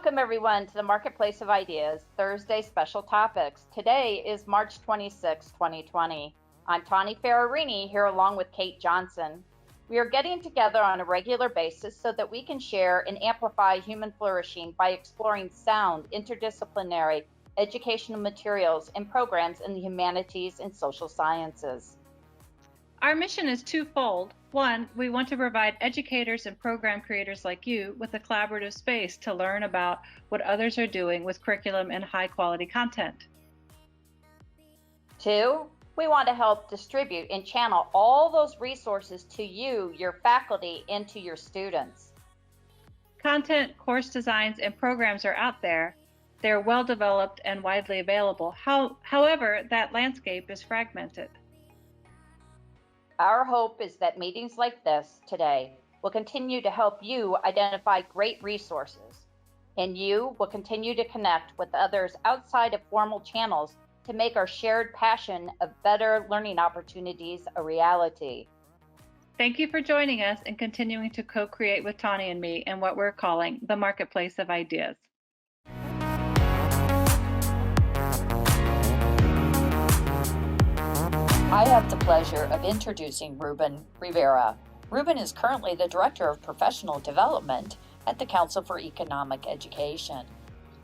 Welcome everyone to the Marketplace of Ideas Thursday Special Topics. Today is March 26, 2020. I'm Tani Ferrarini here along with Kate Johnson. We are getting together on a regular basis so that we can share and amplify human flourishing by exploring sound, interdisciplinary, educational materials and programs in the humanities and social sciences. Our mission is twofold. One, we want to provide educators and program creators like you with a collaborative space to learn about what others are doing with curriculum and high-quality content. Two, we want to help distribute and channel all those resources to you, your faculty, and to your students. Content, course designs, and programs are out there. They're well developed and widely available. However, that landscape is fragmented. Our hope is that meetings like this today will continue to help you identify great resources, and you will continue to connect with others outside of formal channels to make our shared passion of better learning opportunities a reality. Thank you for joining us and continuing to co-create with Tani and me in what we're calling the Marketplace of Ideas. I have the pleasure of introducing Ruben Rivera. Ruben is currently the Director of Professional Development at the Council for Economic Education.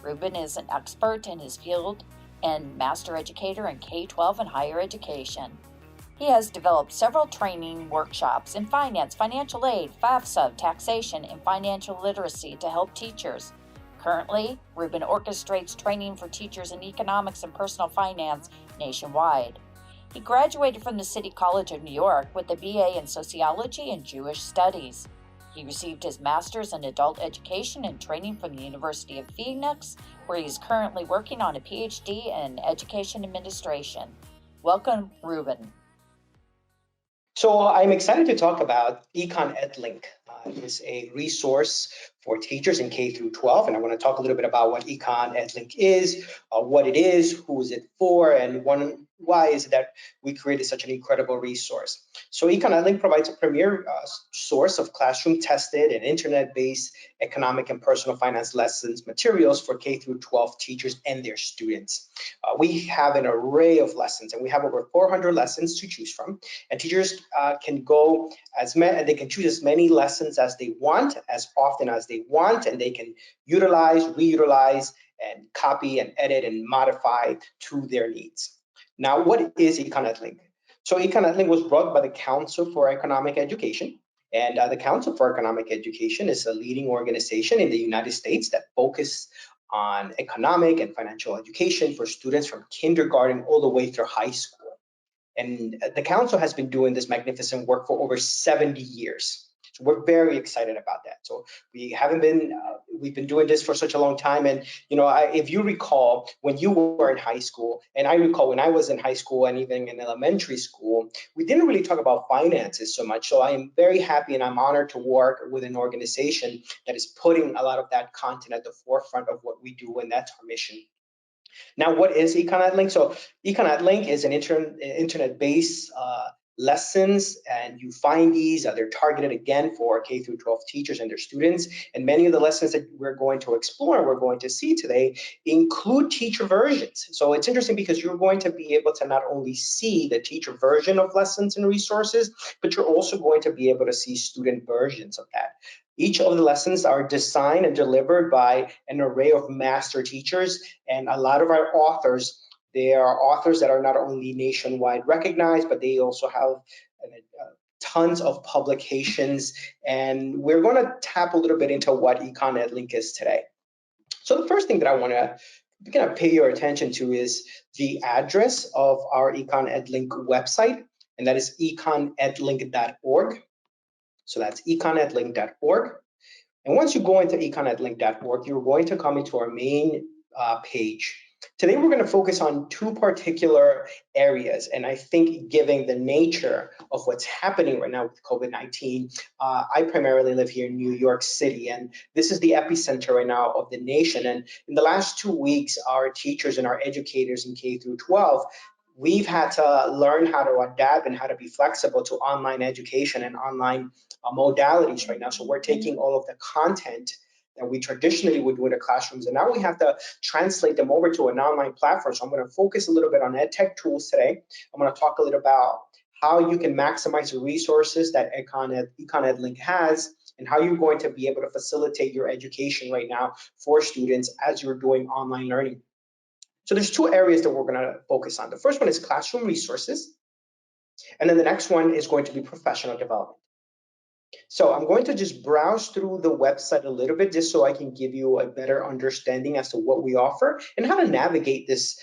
Ruben is an expert in his field and master educator in K-12 and higher education. He has developed several training workshops in finance, financial aid, FAFSA, taxation, and financial literacy to help teachers. Currently, Ruben orchestrates training for teachers in economics and personal finance nationwide. He graduated from the City College of New York with a BA in Sociology and Jewish Studies. He received his master's in adult education and training from the University of Phoenix, where he is currently working on a PhD in education administration. Welcome, Ruben. So I'm excited to talk about EconEdLink. It is a resource for teachers in K through 12, and I want to talk a little bit about what EconEdLink is, what it is, who is it for, and why is it that we created such an incredible resource. So EconEdLink provides a premier source of classroom-tested and internet-based economic and personal finance lessons materials for K through 12 teachers and their students. We have an array of lessons, and we have over 400 lessons to choose from, and teachers can go they can choose as many lessons as they want, as often as they want, and they can utilize, reutilize, and copy and edit and modify to their needs. Now, what is EconEdLink? So EconEdLink was brought by the Council for Economic Education, and the Council for Economic Education is a leading organization in the United States that focuses on economic and financial education for students from kindergarten all the way through high school. And the council has been doing this magnificent work for over 70 years. So we're very excited about that. So we've been doing this for such a long time. And, if you recall, when you were in high school, and I recall when I was in high school and even in elementary school, we didn't really talk about finances so much. So I am very happy and I'm honored to work with an organization that is putting a lot of that content at the forefront of what we do, and that's our mission. Now, what is EconEdLink? So EconEdLink is an internet-based lessons, and you find these, they're targeted again for K through 12 teachers and their students. And many of the lessons that we're going to explore, we're going to see today, include teacher versions. So it's interesting because you're going to be able to not only see the teacher version of lessons and resources, but you're also going to be able to see student versions of that. Each of the lessons are designed and delivered by an array of master teachers, and a lot of our authors, they are authors that are not only nationwide recognized, but they also have tons of publications. And we're going to tap a little bit into what EconEdLink is today. So the first thing that I want to pay your attention to is the address of our EconEdLink website, and that is econedlink.org. So that's econedlink.org. And once you go into econedlink.org, you're going to come into our main page. Today, we're going to focus on two particular areas. And I think given the nature of what's happening right now with COVID-19, I primarily live here in New York City, and this is the epicenter right now of the nation. And in the last 2 weeks, our teachers and our educators in K through 12, we've had to learn how to adapt and how to be flexible to online education and online modalities right now. So we're taking all of the content that we traditionally would do in the classrooms, and now we have to translate them over to an online platform. So I'm going to focus a little bit on EdTech Tools today. I'm going to talk a little about how you can maximize the resources that EconEdLink has, and how you're going to be able to facilitate your education right now for students as you're doing online learning. So there's two areas that we're going to focus on. The first one is classroom resources, and then the next one is going to be professional development. So I'm going to just browse through the website a little bit just so I can give you a better understanding as to what we offer and how to navigate this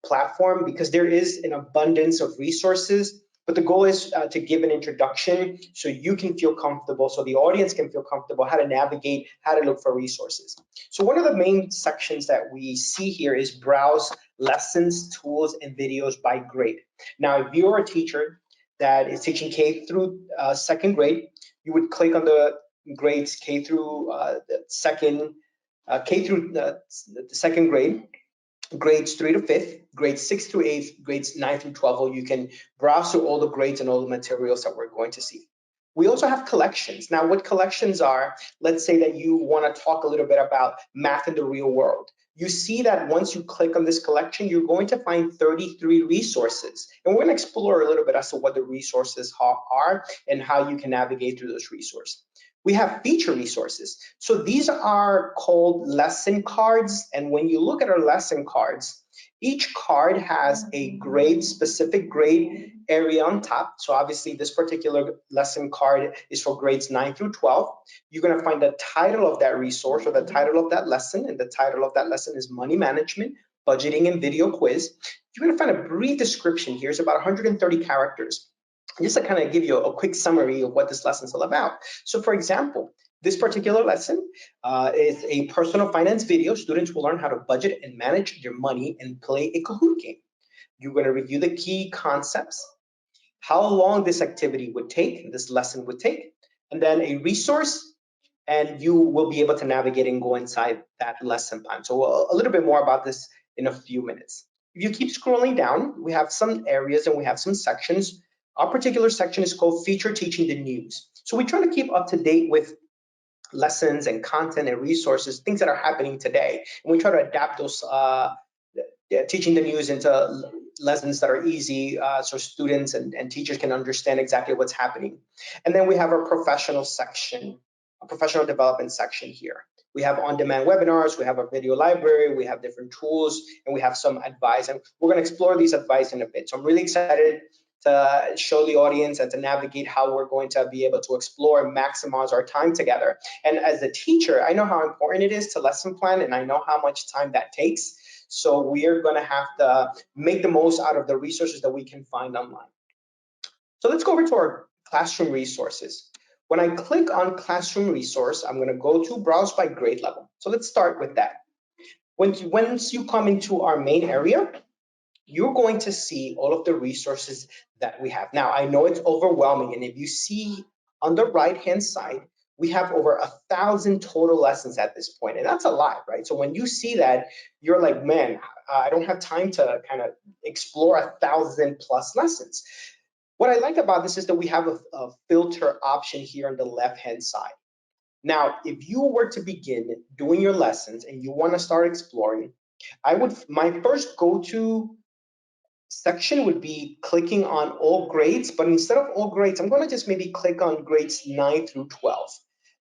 platform, because there is an abundance of resources. But the goal is to give an introduction so you can feel comfortable, so the audience can feel comfortable how to navigate, how to look for resources. So one of the main sections that we see here is browse lessons, tools, and videos by grade. Now, if you're a teacher that is teaching K through second grade, you would click on the grades K through the second grade, grades 3 to 5th, grades 6 through 8th, grades 9 through 12, or you can browse through all the grades and all the materials that we're going to see. We also have collections. Now, what collections are, let's say that you want to talk a little bit about math in the real world. You see that once you click on this collection, you're going to find 33 resources. And we're going to explore a little bit as to what the resources are and how you can navigate through those resources. We have feature resources. So these are called lesson cards. And when you look at our lesson cards, each card has a grade, specific grade area on top. So obviously this particular lesson card is for grades 9 through 12. You're going to find the title of that resource or the title of that lesson. And the title of that lesson is Money Management, Budgeting, and Video Quiz. You're going to find a brief description here. It's about 130 characters. Just to kind of give you a quick summary of what this lesson is all about. So for example, this particular lesson is a personal finance video. Students will learn how to budget and manage their money and play a Kahoot game. You're going to review the key concepts, how long this activity would take, this lesson would take, and then a resource, and you will be able to navigate and go inside that lesson plan. So a little bit more about this in a few minutes. If you keep scrolling down, we have some areas and we have some sections. Our particular section is called Feature Teaching the News. So we try to keep up to date with lessons and content and resources, things that are happening today. And we try to adapt those teaching the news into lessons that are easy so students and teachers can understand exactly what's happening. And then we have our professional section, a professional development section here. We have on-demand webinars, we have a video library, we have different tools, and we have some advice. And we're going to explore these advice in a bit. So I'm really excited to show the audience and to navigate how we're going to be able to explore and maximize our time together. And as a teacher, I know how important it is to lesson plan, and I know how much time that takes. So we are going to have to make the most out of the resources that we can find online. So let's go over to our classroom resources. When I click on classroom resource, I'm going to go to browse by grade level. So let's start with that. Once you come into our main area, you're going to see all of the resources that we have. Now, I know it's overwhelming, and if you see on the right-hand side, we have over 1,000 total lessons at this point, and that's a lot, right? So when you see that, you're like, man, I don't have time to kind of explore 1,000 plus lessons. What I like about this is that we have a filter option here on the left-hand side. Now, if you were to begin doing your lessons and you want to start exploring, my first go-to section would be clicking on all grades, but instead of all grades, I'm going to just maybe click on grades 9 through 12.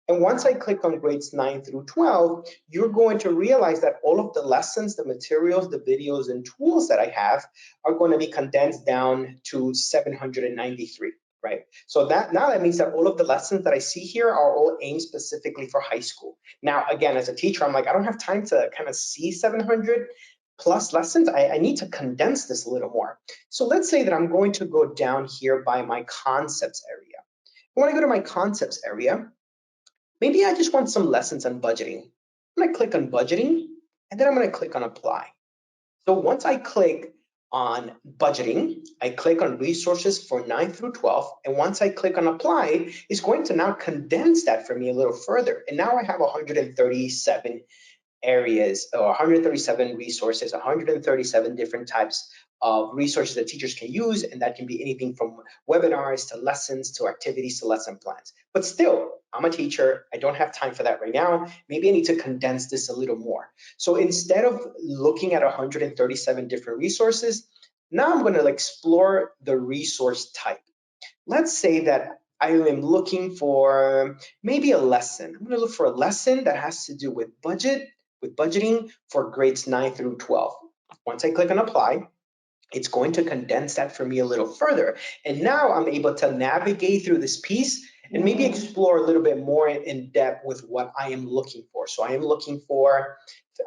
And once I click on grades 9 through 12, you're going to realize that all of the lessons, the materials, the videos, and tools that I have are going to be condensed down to 793, right? So now that means that all of the lessons that I see here are all aimed specifically for high school. Now, again, as a teacher, I'm like, I don't have time to kind of see 700 plus lessons. I need to condense this a little more. So let's say that I'm going to go down here by my concepts area. When I go to my concepts area, maybe I just want some lessons on budgeting. I'm going to click on budgeting, and then I'm going to click on apply. So once I click on budgeting, I click on resources for 9 through 12. And once I click on apply, it's going to now condense that for me a little further. And now I have 137 areas, or 137 resources, 137 different types of resources that teachers can use, and that can be anything from webinars to lessons to activities to lesson plans. But still, I'm a teacher, I don't have time for that right now. Maybe I need to condense this a little more. So instead of looking at 137 different resources, now I'm going to explore the resource type. Let's say that I am looking for maybe a lesson. I'm going to look for a lesson that has to do with budgeting for grades 9 through 12. Once I click on apply, it's going to condense that for me a little further. And now I'm able to navigate through this piece and maybe explore a little bit more in depth with what I am looking for. So I am looking for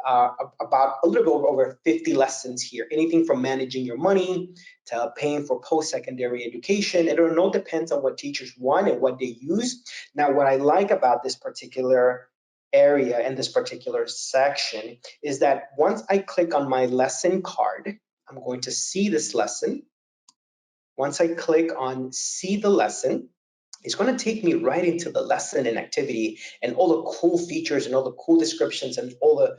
about a little bit over 50 lessons here, anything from managing your money to paying for post-secondary education. It all depends on what teachers want and what they use. Now, what I like about this particular area and this particular section is that once I click on my lesson card, I'm going to see this lesson. Once I click on see the lesson, it's going to take me right into the lesson and activity and all the cool features and all the cool descriptions and all the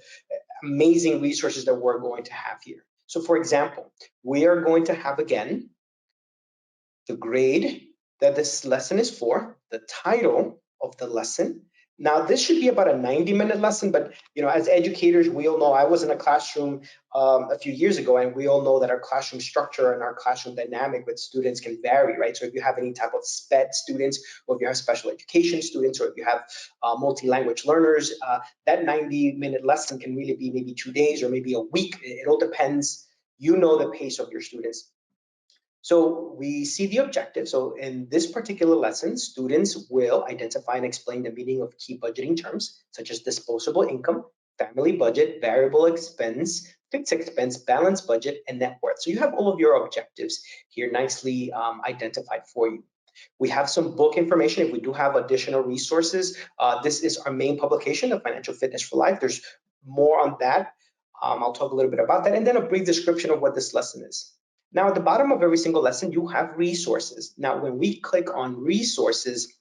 amazing resources that we're going to have here. So for example, we are going to have again the grade that this lesson is for, the title of the lesson. Now this should be about a 90-minute lesson, but as educators, we all know, I was in a classroom a few years ago, and we all know that our classroom structure and our classroom dynamic with students can vary, right? So if you have any type of SPED students, or if you have special education students, or if you have multi-language learners, that 90-minute lesson can really be maybe 2 days or maybe a week. It all depends, the pace of your students. So we see the objective. So in this particular lesson, students will identify and explain the meaning of key budgeting terms, such as disposable income, family budget, variable expense, fixed expense, balanced budget, and net worth. So you have all of your objectives here nicely identified for you. We have some book information. If we do have additional resources, this is our main publication, the Financial Fitness for Life. There's more on that. I'll talk a little bit about that, and then a brief description of what this lesson is. Now, at the bottom of every single lesson, you have resources. Now, when we click on resources,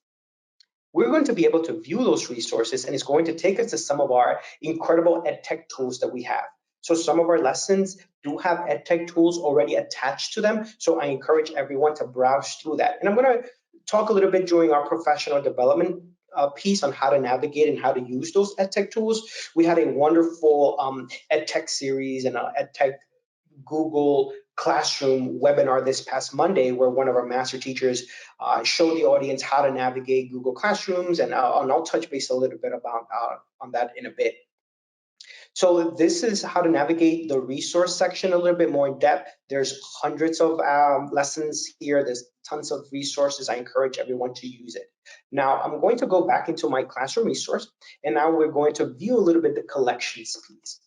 we're going to be able to view those resources, and it's going to take us to some of our incredible EdTech tools that we have. So some of our lessons do have EdTech tools already attached to them. So I encourage everyone to browse through that. And I'm going to talk a little bit during our professional development piece on how to navigate and how to use those EdTech tools. We had a wonderful EdTech series and an EdTech Google Classroom webinar this past Monday, where one of our master teachers showed the audience how to navigate Google Classrooms, and I'll touch base a little bit about on that in a bit. So this is how to navigate the resource section a little bit more in depth. There's hundreds of lessons here. There's tons of resources. I encourage everyone to use it. Now I'm going to go back into my classroom resource, and now we're going to view a little bit the collections piece.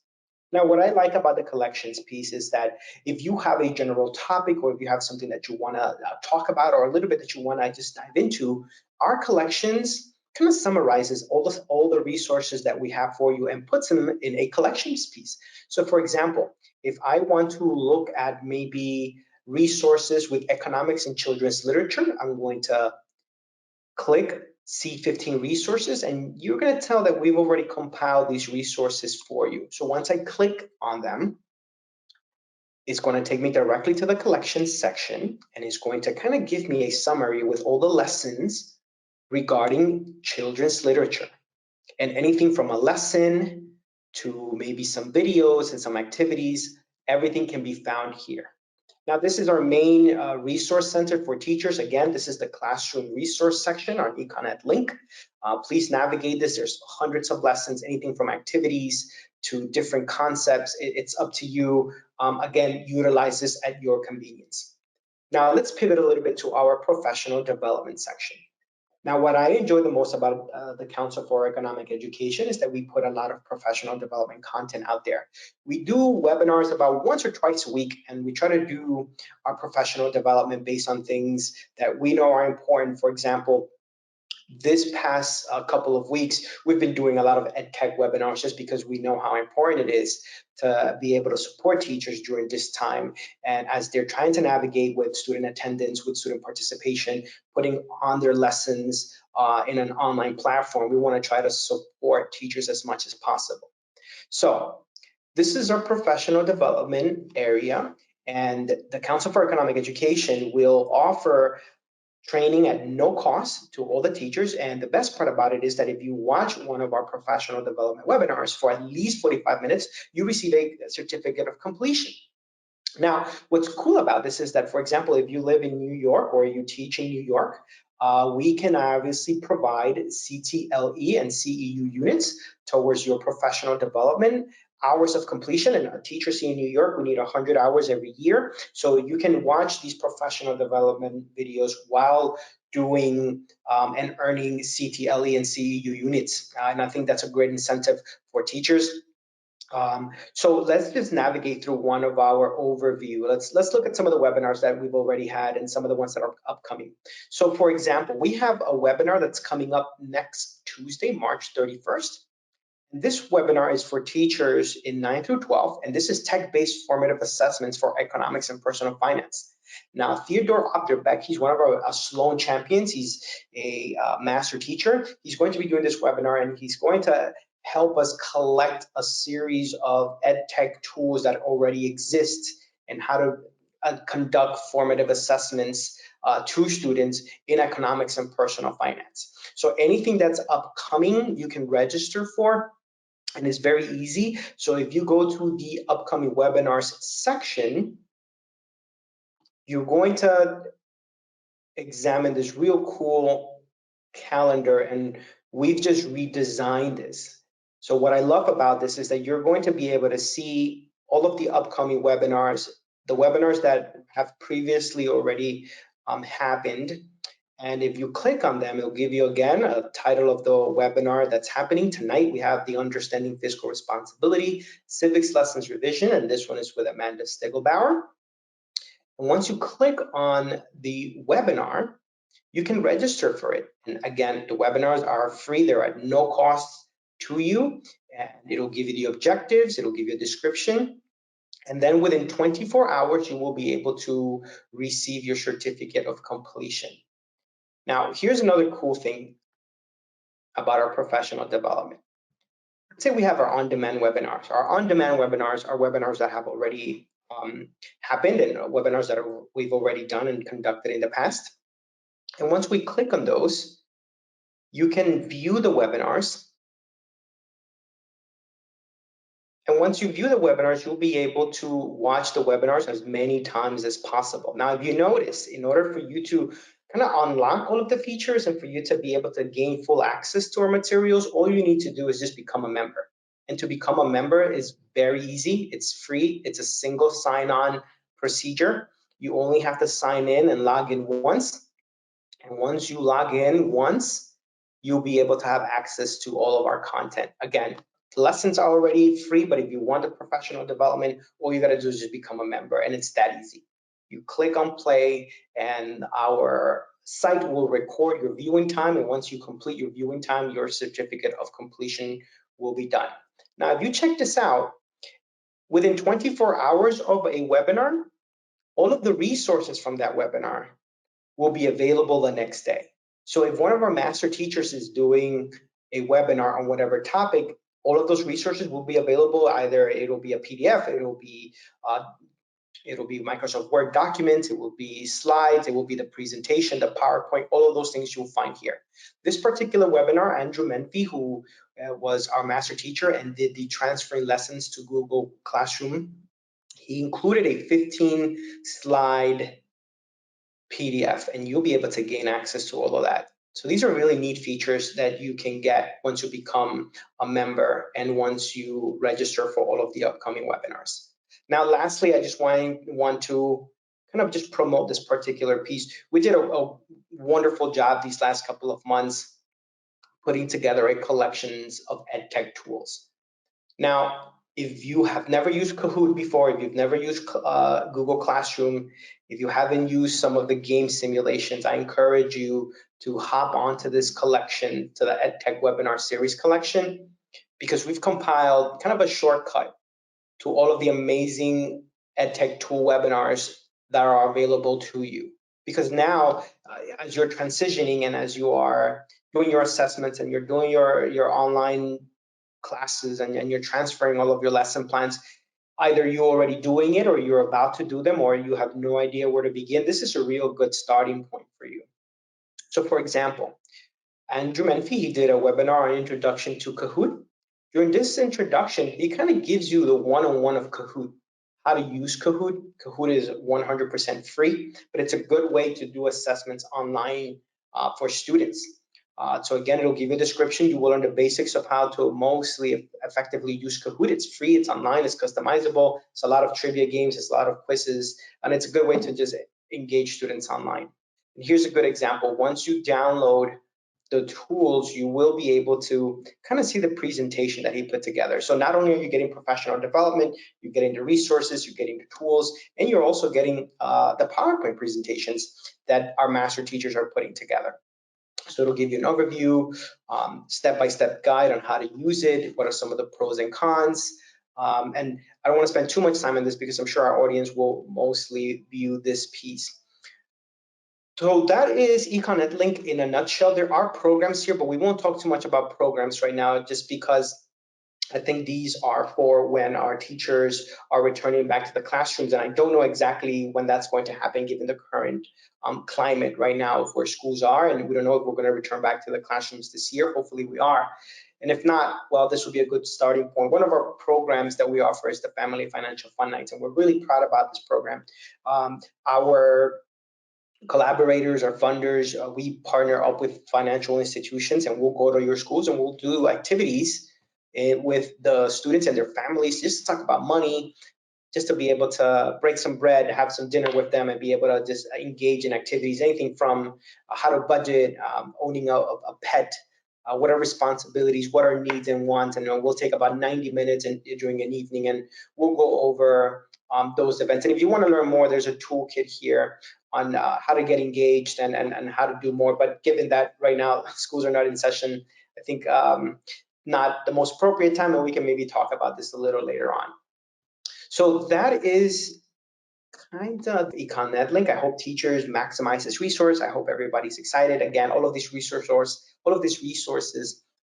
Now, what I like about the collections piece is that if you have a general topic, or if you have something that you want to talk about, or a little bit that you want to just dive into, our collections kind of summarizes all the resources that we have for you and puts them in a collections piece. So for example, if I want to look at maybe resources with economics and children's literature, I'm going to click C15 resources, and you're going to tell that we've already compiled these resources for you. So once I click on them, it's going to take me directly to the collections section, and it's going to kind of give me a summary with all the lessons regarding children's literature. And anything from a lesson to maybe some videos and some activities, everything can be found here. Now, this is our main resource center for teachers. Again, this is the classroom resource section on EconEdLink. Please navigate this. There's hundreds of lessons, anything from activities to different concepts. It's up to you. Again, utilize this at your convenience. Now, let's pivot a little bit to our professional development section. Now, what I enjoy the most about the Council for Economic Education is that we put a lot of professional development content out there. We do webinars about once or twice a week, and we try to do our professional development based on things that we know are important. For example, this past couple of weeks, we've been doing a lot of EdTech webinars just because we know how important it is to be able to support teachers during this time. And as they're trying to navigate with student attendance, with student participation, putting on their lessons in an online platform, we want to try to support teachers as much as possible. So this is our professional development area. And the Council for Economic Education will offer training at no cost to all the teachers. And the best part about it is that if you watch one of our professional development webinars for at least 45 minutes, you receive a certificate of completion. Now, what's cool about this is that, for example, if you live in New York or you teach in New York, we can obviously provide CTLE and CEU units towards your professional development. Hours of completion, and our teachers here in New York, we need 100 hours every year. So you can watch these professional development videos while doing and earning CTLE and CEU units. And I think that's a great incentive for teachers. So let's just navigate through one of our overview. Let's look at some of the webinars that we've already had and some of the ones that are upcoming. So for example, we have a webinar that's coming up next Tuesday, March 31st. This webinar is for teachers in 9 through 12, and this is tech-based formative assessments for economics and personal finance. Now, Theodore Opderbeck, he's one of our Sloan champions. He's a master teacher. He's going to be doing this webinar, and he's going to help us collect a series of EdTech tools that already exist and how to conduct formative assessments to students in economics and personal finance. So anything that's upcoming, you can register for. And it's very easy. So if you go to the upcoming webinars section, you're going to examine this real cool calendar, and we've just redesigned this. So what I love about this is that you're going to be able to see all of the upcoming webinars, the webinars that have previously already happened. And if you click on them, it'll give you again a title of the webinar that's happening tonight. We have the Understanding Fiscal Responsibility, Civics Lessons Revision, and this one is with Amanda Stegelbauer. And once you click on the webinar, you can register for it. And again, the webinars are free. They're at no cost to you. And it'll give you the objectives. It'll give you a description. And then within 24 hours, you will be able to receive your certificate of completion. Now, here's another cool thing about our professional development. Let's say we have our on-demand webinars. Our on-demand webinars are webinars that have already happened and webinars that we've already done and conducted in the past. And once we click on those, you can view the webinars. And once you view the webinars, you'll be able to watch the webinars as many times as possible. Now, if you notice, in order for you to kind of unlock all of the features and for you to be able to gain full access to our materials, all you need to do is just become a member. And to become a member is very easy. It's free. It's a single sign-on procedure. You only have to sign in and log in once. And once you log in once, you'll be able to have access to all of our content. Again, the lessons are already free, but if you want the professional development, all you got to do is just become a member, and it's that easy. You click on play, and our site will record your viewing time, and once you complete your viewing time, your certificate of completion will be done. Now, if you check this out, within 24 hours of a webinar, all of the resources from that webinar will be available the next day. So if one of our master teachers is doing a webinar on whatever topic, all of those resources will be available. Either it'll be a PDF, it'll be Microsoft Word documents, it will be slides, it will be the presentation, the PowerPoint, all of those things you'll find here. This particular webinar, Andrew Menfee, who was our master teacher and did the transferring lessons to Google Classroom, he included a 15-slide PDF, and you'll be able to gain access to all of that. So these are really neat features that you can get once you become a member and once you register for all of the upcoming webinars. Now, lastly, I just want to kind of just promote this particular piece. We did a wonderful job these last couple of months putting together a collections of EdTech tools. Now, if you have never used Kahoot before, if you've never used Google Classroom, if you haven't used some of the game simulations, I encourage you to hop onto this collection, to the EdTech webinar series collection, because we've compiled kind of a shortcut to all of the amazing EdTech tool webinars that are available to you. Because now, as you're transitioning and as you are doing your assessments and you're doing your online classes and you're transferring all of your lesson plans, either you're already doing it or you're about to do them or you have no idea where to begin, this is a real good starting point for you. So for example, Andrew Menfee, he did a webinar on introduction to Kahoot. During this introduction, it kind of gives you the one-on-one of Kahoot, how to use Kahoot. Kahoot is 100% free, but it's a good way to do assessments online for students. So again, it'll give you a description. You will learn the basics of how to mostly effectively use Kahoot. It's free, it's online, it's customizable. It's a lot of trivia games, it's a lot of quizzes, and it's a good way to just engage students online. And here's a good example. Once you download the tools, you will be able to kind of see the presentation that he put together. So not only are you getting professional development, you're getting the resources, you're getting the tools, and you're also getting the PowerPoint presentations that our master teachers are putting together. So it'll give you an overview, step-by-step guide on how to use it, what are some of the pros and cons. And I don't want to spend too much time on this because I'm sure our audience will mostly view this piece. So that is EconEdLink in a nutshell. There are programs here, but we won't talk too much about programs right now just because I think these are for when our teachers are returning back to the classrooms. And I don't know exactly when that's going to happen given the current climate right now of where schools are. And we don't know if we're going to return back to the classrooms this year. Hopefully we are. And if not, well, this will be a good starting point. One of our programs that we offer is the Family Financial Fun Nights, and we're really proud about this program. Our collaborators or funders, we partner up with financial institutions, and we'll go to your schools and we'll do activities with the students and their families just to talk about money, just to be able to break some bread, have some dinner with them, and be able to just engage in activities, anything from how to budget, owning a pet, what are responsibilities, what are needs and wants, and we'll take about 90 minutes during an evening and we'll go over those events. And if you want to learn more, there's a toolkit here on how to get engaged and how to do more. But given that right now schools are not in session, I think not the most appropriate time, and we can maybe talk about this a little later on. So that is kind of EconEdLink. I hope teachers maximize this resource. I hope everybody's excited. Again, all of these resources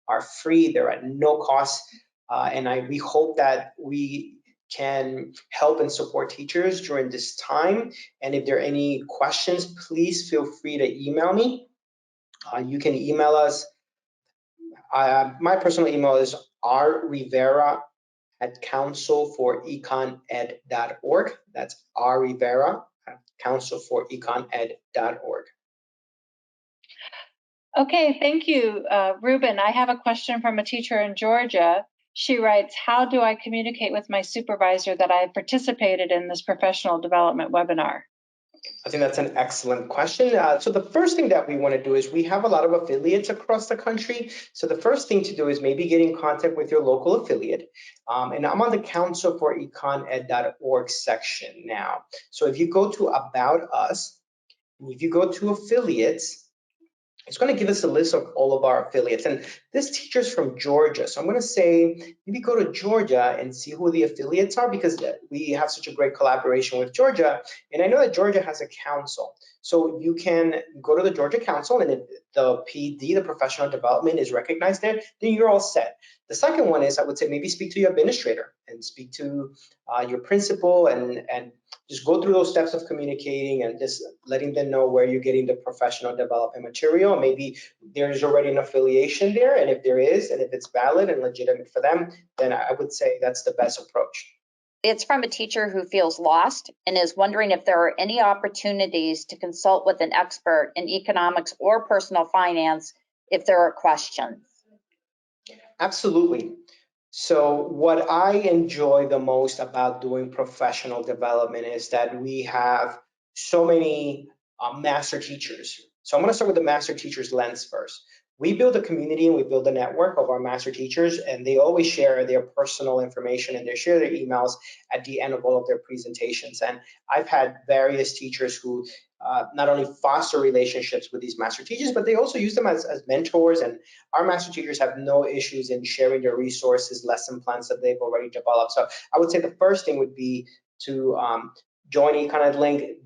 are free. They're at no cost, and we hope that we can help and support teachers during this time. And if there are any questions, please feel free to email me. You can email us. My personal email is rrivera@councilforeconed.org. That's rrivera@councilforeconed.org. Okay, thank you, Ruben. I have a question from a teacher in Georgia. She writes, how do I communicate with my supervisor that I have participated in this professional development webinar? I think that's an excellent question. So the first thing that we want to do is we have a lot of affiliates across the country. So the first thing to do is maybe get in contact with your local affiliate. And I'm on the councilforeconed.org section now. So if you go to About Us, and if you go to Affiliates, it's going to give us a list of all of our affiliates. And this teacher's from Georgia. So I'm going to say, maybe go to Georgia and see who the affiliates are because we have such a great collaboration with Georgia. And I know that Georgia has a council. So you can go to the Georgia Council, and if the PD, the professional development, is recognized there, then you're all set. The second one is, I would say, maybe speak to your administrator and speak to your principal and just go through those steps of communicating and just letting them know where you're getting the professional development material. Maybe there's already an affiliation there, and if there is, and if it's valid and legitimate for them, then I would say that's the best approach. It's from a teacher who feels lost and is wondering if there are any opportunities to consult with an expert in economics or personal finance if there are questions. Absolutely. So what I enjoy the most about doing professional development is that we have so many master teachers. So I'm going to start with the master teachers lens first. We build a community and we build a network of our master teachers, and they always share their personal information and they share their emails at the end of all of their presentations. And I've had various teachers who not only foster relationships with these master teachers, but they also use them as mentors. And our master teachers have no issues in sharing their resources, lesson plans that they've already developed. So I would say the first thing would be to join EconEdLink,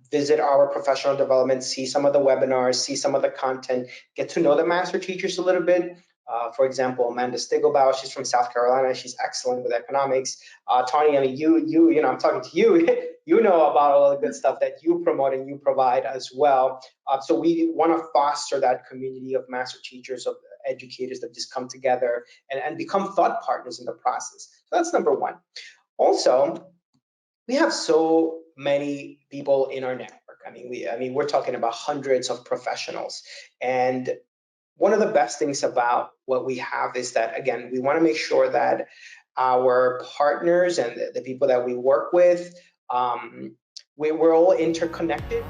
visit our professional development, see some of the webinars, see some of the content, get to know the master teachers a little bit. For example, Amanda Stiglbaugh, she's from South Carolina. She's excellent with economics. Tony, I mean, you know, I'm talking to you. You know about all the good stuff that you promote and you provide as well. So we want to foster that community of master teachers, of educators that just come together and become thought partners in the process. So that's number one. Also, we have so many people in our network. I mean, we're talking about hundreds of professionals. And one of the best things about what we have is that, again, we want to make sure that our partners and the people that we work with, we're all interconnected.